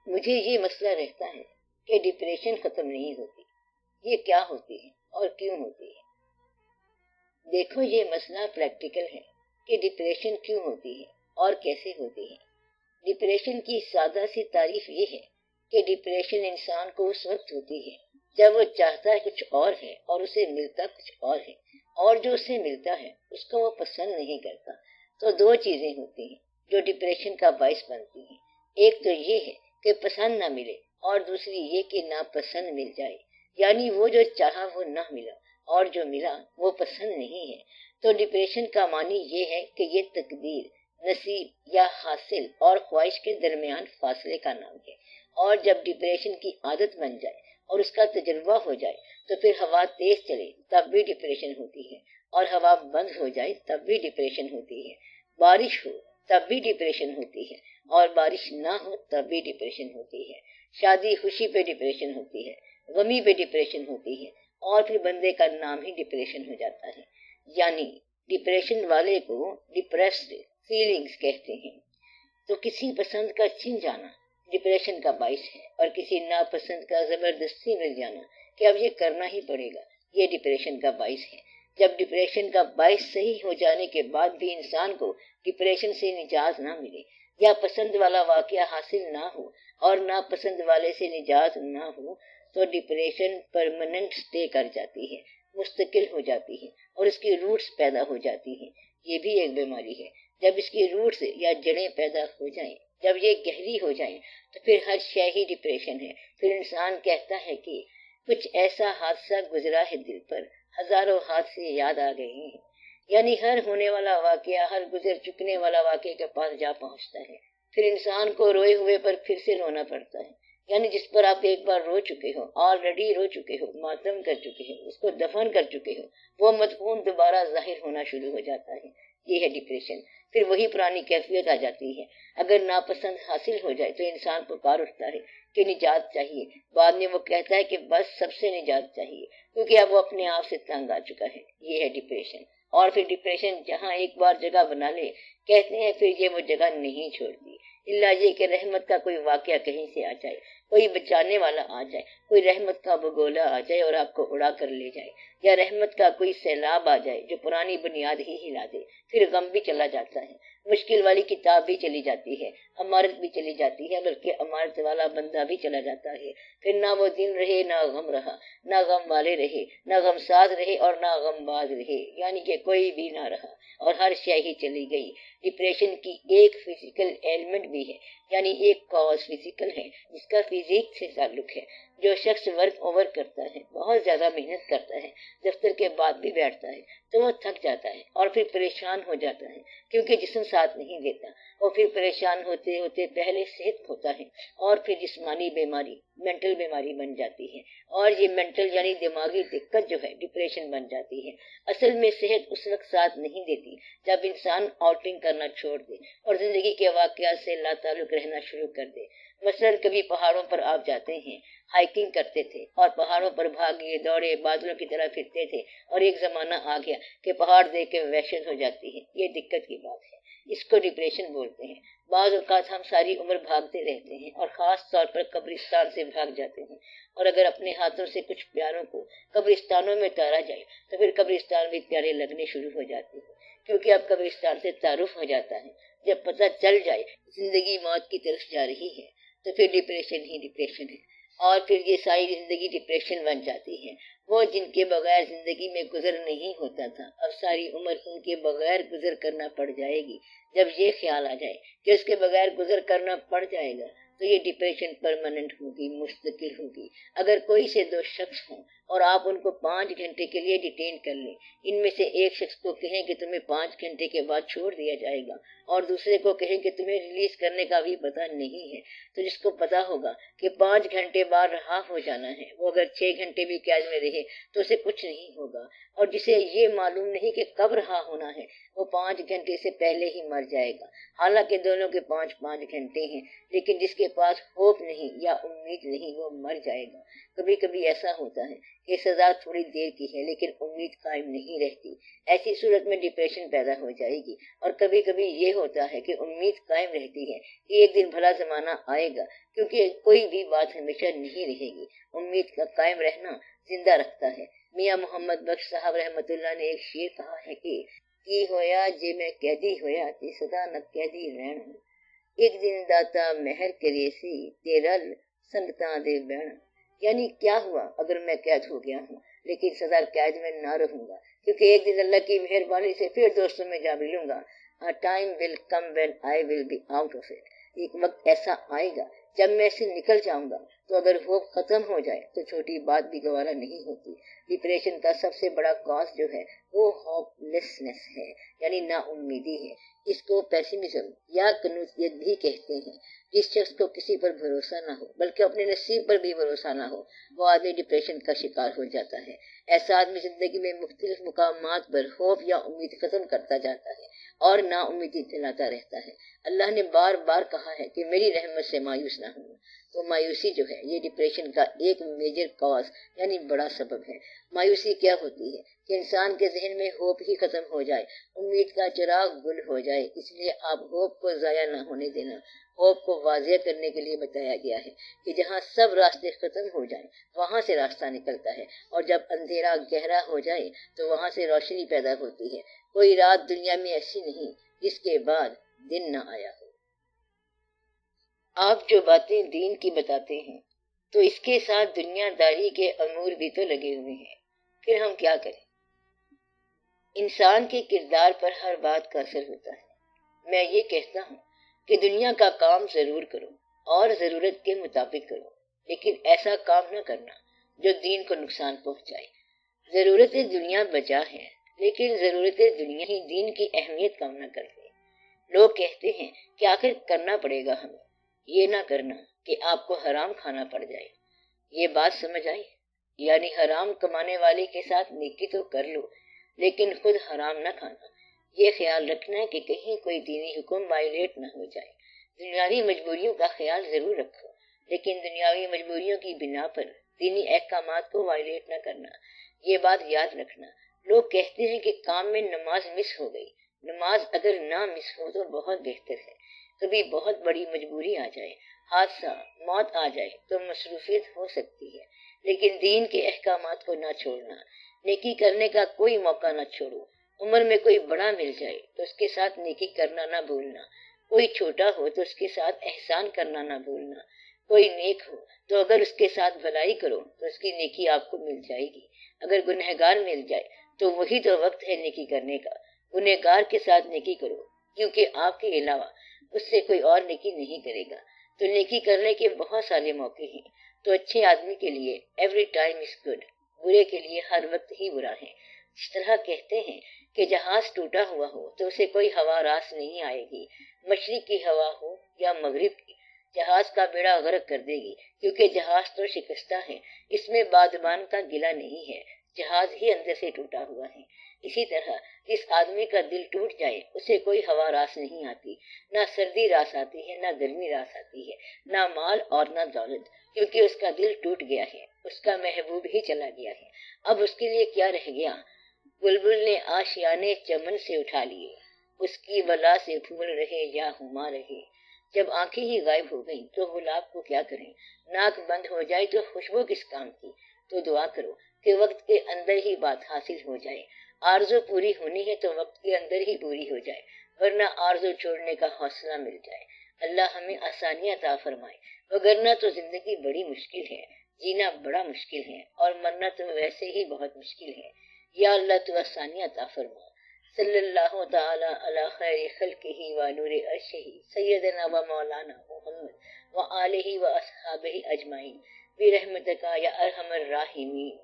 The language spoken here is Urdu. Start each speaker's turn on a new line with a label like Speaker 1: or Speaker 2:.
Speaker 1: مجھے یہ مسئلہ رہتا ہے کہ ڈپریشن ختم نہیں ہوتی، یہ کیا ہوتی ہے اور کیوں ہوتی ہے؟ دیکھو، یہ مسئلہ پریکٹیکل ہے کہ ڈپریشن کیوں ہوتی ہے اور کیسے ہوتی ہے۔ ڈپریشن کی سادہ سی تعریف یہ ہے کہ ڈپریشن انسان کو اس وقت ہوتی ہے جب وہ چاہتا ہے کچھ اور ہے اور اسے ملتا کچھ اور ہے، اور جو اسے ملتا ہے اس کو وہ پسند نہیں کرتا۔ تو دو چیزیں ہوتی ہیں جو ڈپریشن کا باعث بنتی ہیں، ایک تو یہ ہے کہ پسند نہ ملے، اور دوسری یہ کہ ناپسند مل جائے، یعنی وہ جو چاہا وہ نہ ملا اور جو ملا وہ پسند نہیں ہے۔ تو ڈپریشن کا معنی یہ ہے کہ یہ تقدیر، نصیب یا حاصل اور خواہش کے درمیان فاصلے کا نام ہے۔ اور جب ڈپریشن کی عادت بن جائے اور اس کا تجربہ ہو جائے تو پھر ہوا تیز چلے تب بھی ڈپریشن ہوتی ہے، اور ہوا بند ہو جائے تب بھی ڈپریشن ہوتی ہے، بارش ہو تب بھی ڈپریشن ہوتی ہے، اور بارش نہ ہو تب بھی ڈپریشن ہوتی ہے۔ شادی خوشی پہ ڈپریشن ہوتی ہے، غمی پہ ڈپریشن ہوتی ہے، اور پھر بندے کا نام ہی ڈپریشن ہو جاتا ہے۔ یعنی ڈپریشن والے کو ڈپریسڈ فیلنگز کہتے ہیں۔ تو کسی پسند کا چھن جانا ڈپریشن کا باعث ہے، اور کسی ناپسند کا زبردستی مل جانا کہ اب یہ کرنا ہی پڑے گا، یہ ڈپریشن کا باعث ہے۔ جب ڈپریشن کا باعث صحیح ہو جانے کے بعد بھی انسان کو ڈپریشن سے نجات نہ ملے، یا پسند والا واقعہ حاصل نہ ہو اور ناپسند والے سے نجات نہ ہو، تو ڈپریشن پرماننٹ سٹے کر جاتی ہے، مستقل ہو جاتی ہے، اور اس کی روٹس پیدا ہو جاتی ہیں۔ یہ بھی ایک بیماری ہے۔ جب اس کی روٹس یا جڑیں پیدا ہو جائیں، جب یہ گہری ہو جائیں، تو پھر ہر شے ہی ڈپریشن ہے۔ پھر انسان کہتا ہے کہ کچھ ایسا حادثہ گزرا ہے دل پر، ہزاروں حادثے یاد آ گئے ہیں۔ یعنی ہر ہونے والا واقعہ، ہر گزر چکنے والا واقعے کے پاس جا پہنچتا ہے۔ پھر انسان کو روئے ہوئے پر پھر سے رونا پڑتا ہے۔ یعنی جس پر آپ ایک بار رو چکے ہو، آلریڈی رو چکے ہو، ماتم کر چکے ہو، اس کو دفن کر چکے ہو، وہ مدفون دوبارہ ظاہر ہونا شروع ہو جاتا ہے۔ یہ ہے ڈپریشن۔ پھر وہی پرانی کیفیت آ جاتی ہے۔ اگر ناپسند حاصل ہو جائے تو انسان پکار اٹھتا ہے کہ نجات چاہیے، بعد میں وہ کہتا ہے کہ بس سب سے نجات چاہیے، کیونکہ اب وہ اپنے آپ سے تنگ آ چکا ہے۔ یہ ہے ڈپریشن۔ اور پھر ڈپریشن جہاں ایک بار جگہ بنا لے، کہتے ہیں پھر یہ وہ جگہ نہیں چھوڑتی، الا یہ کہ رحمت کا کوئی واقعہ کہیں سے آ جائے، کوئی بچانے والا آ جائے، کوئی رحمت کا بگولا آ جائے اور آپ کو اڑا کر لے جائے، یا رحمت کا کوئی سیلاب آ جائے جو پرانی بنیاد ہی ہلا دے۔ پھر غم بھی چلا جاتا ہے، مشکل والی کتاب بھی چلی جاتی ہے، عمارت بھی چلی جاتی ہے، بلکہ عمارت والا بندہ بھی چلا جاتا ہے۔ پھر نہ وہ دن رہے، نہ غم رہا، نہ غم والے رہے، نہ غم ساز رہے اور نہ غم باز رہے، یعنی کہ کوئی بھی نہ رہا، اور ہر شے ہی چلی گئی۔ ڈپریشن کی ایک فزیکل ایلیمنٹ بھی ہے، یعنی ایک کاز فزیکل ہے جس کا فزیک سے تعلق ہے۔ جو شخص ورک اوور کرتا ہے، بہت زیادہ محنت کرتا ہے، دفتر کے بعد بھی بیٹھتا ہے، تو وہ تھک جاتا ہے اور پھر پریشان ہو جاتا ہے، کیونکہ جسم ساتھ نہیں دیتا۔ اور پھر پریشان ہوتے ہوتے پہلے صحت کھوتا ہے، اور پھر جسمانی بیماری، مینٹل بیماری بن جاتی ہے، اور یہ مینٹل یعنی دماغی دقت جو ہے ڈپریشن بن جاتی ہے۔ اصل میں صحت اس وقت ساتھ نہیں دیتی جب انسان آؤٹنگ کرنا چھوڑ دے اور زندگی کے واقعات سے لا تعلق رہنا شروع کر دے۔ مثلاً کبھی پہاڑوں پر آپ جاتے ہیں، ہائیکنگ کرتے تھے اور پہاڑوں پر بھاگے دوڑے بادلوں کی طرح پھرتے تھے، اور ایک زمانہ آ گیا کہ پہاڑ دیکھ کے وحشت ہو جاتی ہے۔ یہ دقت کی بات ہے، اس کو ڈپریشن بولتے ہیں۔ بعض اوقات ہم ساری عمر بھاگتے رہتے ہیں اور خاص طور پر قبرستان سے بھاگ جاتے ہیں، اور اگر اپنے ہاتھوں سے کچھ پیاروں کو قبرستانوں میں اتارا جائے تو پھر قبرستان بھی پیارے لگنے شروع ہو جاتے ہیں، کیونکہ اب قبرستان سے تعارف ہو جاتا ہے۔ جب پتہ چل جائے زندگی موت کی طرف جا رہی ہے تو پھر ڈپریشن ہی ڈپریشن ہے، اور پھر یہ ساری زندگی ڈپریشن بن جاتی ہے۔ وہ جن کے بغیر زندگی میں گزر نہیں ہوتا تھا، اب ساری عمر ان کے بغیر گزر کرنا پڑ جائے گی۔ جب یہ خیال آ جائے کہ اس کے بغیر گزر کرنا پڑ جائے گا تو یہ ڈپریشن پرماننٹ ہوگی، مستقل ہوگی۔ اگر کوئی سے دو شخص ہوں اور آپ ان کو 5 گھنٹے کے لیے ڈیٹین کر لیں، ان میں سے ایک شخص کو کہیں کہ تمہیں 5 گھنٹے کے بعد چھوڑ دیا جائے گا، اور دوسرے کو کہیں کہ تمہیں ریلیز کرنے کا بھی پتہ نہیں ہے، تو جس کو پتہ ہوگا کہ 5 گھنٹے بعد رہا ہو جانا ہے، وہ اگر 6 گھنٹے بھی قید میں رہے تو اسے کچھ نہیں ہوگا، اور جسے یہ معلوم نہیں کہ کب رہا ہونا ہے، وہ 5 گھنٹے سے پہلے ہی مر جائے گا۔ حالانکہ دونوں کے 5 گھنٹے ہیں، لیکن جس کے پاس ہوپ نہیں یا امید نہیں وہ مر جائے گا۔ کبھی کبھی ایسا ہوتا ہے کہ سزا تھوڑی دیر کی ہے لیکن امید قائم نہیں رہتی، ایسی صورت میں ڈپریشن پیدا ہو جائے گی۔ اور کبھی کبھی یہ ہوتا ہے کہ امید قائم رہتی ہے کہ ایک دن بھلا زمانہ آئے گا، کیونکہ کوئی بھی بات ہمیشہ نہیں رہے گی۔ امید کا قائم رہنا زندہ رکھتا ہے۔ میاں محمد بخش صاحب رحمۃ اللہ نے ایک شعر کہا ہے کہ کی ہویا جے میں قیدی ہویا تے سدا نہ قیدی رہن، ایک دن داتا مہر کرے سی تیرا سنگتاں دے بہن۔ یعنی کیا ہوا اگر میں قید ہو گیا ہوں لیکن سدا قید میں نہ رہوں گا، کیونکہ ایک دن اللہ کی مہربانی سے پھر دوستوں میں جا ملوں گا۔ Time will come when I will be out of it, ایک وقت ایسا آئے گا جب میں سے نکل جاؤں گا۔ تو اگر ہوپ ختم ہو جائے تو چھوٹی بات بھی گوارا نہیں ہوتی۔ ڈپریشن کا سب سے بڑا کاز جو ہے وہ ہوپ لیسنس ہے، یعنی نا امیدی ہے۔ اس کو پیسیمزم یا کنوزیت بھی کہتے ہیں۔ جس شخص کو کسی پر بھروسہ نہ ہو بلکہ اپنے نصیب پر بھی بھروسہ نہ ہو، وہ آدمی ڈپریشن کا شکار ہو جاتا ہے۔ ایسا آدمی زندگی میں مختلف مقامات پر ہوپ یا امید ختم کرتا جاتا ہے اور نا امیدی دلاتا رہتا ہے۔ اللہ نے بار بار کہا ہے کہ میری رحمت سے مایوس نہ ہوں۔ تو مایوسی جو ہے یہ ڈپریشن کا ایک میجر کاز یعنی بڑا سبب ہے۔ مایوسی کیا ہوتی ہے کہ انسان کے ذہن میں ہوپ ہی ختم ہو جائے، امید کا چراغ گل ہو جائے۔ اس لیے آپ ہوپ کو ضائع نہ ہونے دینا۔ ہوپ کو واضح کرنے کے لیے بتایا گیا ہے کہ جہاں سب راستے ختم ہو جائیں وہاں سے راستہ نکلتا ہے، اور جب اندھیرا گہرا ہو جائے تو وہاں سے روشنی پیدا ہوتی ہے۔ کوئی رات دنیا میں ایسی نہیں جس کے بعد دن نہ آیا ہو۔ آپ جو باتیں دین کی بتاتے ہیں تو اس کے ساتھ دنیا داری کے امور بھی تو لگے ہوئے ہیں، پھر ہم کیا کریں؟ انسان کے کردار پر ہر بات کا اثر ہوتا ہے۔ میں یہ کہتا ہوں کہ دنیا کا کام ضرور کرو اور ضرورت کے مطابق کرو، لیکن ایسا کام نہ کرنا جو دین کو نقصان پہنچائے۔ ضرورت دنیا بجا ہے لیکن ضرورت دنیا ہی دین کی اہمیت کم نہ کرتے۔ لوگ کہتے ہیں کہ آخر کرنا پڑے گا ہمیں، یہ نہ کرنا کہ آپ کو حرام کھانا پڑ جائے۔ یہ بات سمجھ آئی؟ یعنی حرام کمانے والے کے ساتھ نیکی تو کر لو لیکن خود حرام نہ کھانا۔ یہ خیال رکھنا ہے کہ کہیں کوئی دینی حکم وائلیٹ نہ ہو جائے۔ دنیاوی مجبوریوں کا خیال ضرور رکھو لیکن دنیاوی مجبوریوں کی بنا پر دینی احکامات کو وائلیٹ نہ کرنا۔ یہ بات یاد رکھنا۔ لوگ کہتے ہیں کہ کام میں نماز مس ہو گئی۔ نماز اگر نہ مس ہو تو بہت بہتر ہے۔ کبھی بہت بڑی مجبوری آ جائے، حادثہ، موت آ جائے تو مصروفیت ہو سکتی ہے، لیکن دین کے احکامات کو نہ چھوڑنا۔ نیکی کرنے کا کوئی موقع نہ چھوڑو۔ عمر میں کوئی بڑا مل جائے تو اس کے ساتھ نیکی کرنا نہ بھولنا، کوئی چھوٹا ہو تو اس کے ساتھ احسان کرنا نہ بھولنا، کوئی نیک ہو تو اگر اس کے ساتھ بھلائی کرو تو اس کی نیکی آپ کو مل جائے گی۔ اگر گنہگار مل جائے تو وہی تو وقت ہے نیکی کرنے کا۔ گنہگار کے ساتھ نیکی کرو کیونکہ آپ کے علاوہ اس سے کوئی اور نیکی نہیں کرے گا۔ تو نیکی کرنے کے بہت سارے موقع ہیں۔ تو اچھے آدمی کے لیے ایوری ٹائم از گڈ، برے کے لیے ہر وقت ہی برا ہے۔ اس طرح کہتے ہیں کہ جہاز ٹوٹا ہوا ہو تو اسے کوئی ہوا راس نہیں آئے گی، مشرق کی ہوا ہو یا مغرب کی، جہاز کا بیڑا غرق کر دے گی، کیونکہ جہاز تو شکستہ ہے، اس میں بادبان کا گلہ نہیں ہے، جہاز ہی اندر سے ٹوٹا ہوا ہے۔ اسی طرح جس آدمی کا دل ٹوٹ جائے اسے کوئی ہوا راس نہیں آتی، نہ سردی راس آتی ہے، نہ گرمی راس آتی ہے، نہ مال اور نہ دولت، کیونکہ اس کا دل ٹوٹ گیا ہے، اس کا محبوب ہی چلا گیا ہے۔ اب اس کے لیے کیا رہ گیا؟ بلبل نے آشیانے چمن سے اٹھا لیے، اس کی ولا سے پھول رہے یا ہما رہے۔ جب آنکھیں ہی غائب ہو گئیں تو گلاب کو کیا کریں؟ ناک بند ہو جائے تو خوشبو کس کام کی؟ تو دعا کرو کہ وقت کے اندر ہی بات حاصل ہو جائے۔ آرزو پوری ہونی ہے تو وقت کے اندر ہی پوری ہو جائے، ورنہ آرزو چھوڑنے کا حوصلہ مل جائے۔ اللہ ہمیں آسانی عطا فرمائے، وگرنہ تو زندگی بڑی مشکل ہے، جینا بڑا مشکل ہے، اور مرنا تو ویسے ہی بہت مشکل ہے۔ یا اللہ تو آسانی عطا فرما۔ صلی اللہ تعالی علی خیر خلقہ و نور عرشہ سیدنا و مولانا محمد و آلہ و اصحابہ اجمعین برحمتک یا ارحم الراحمین۔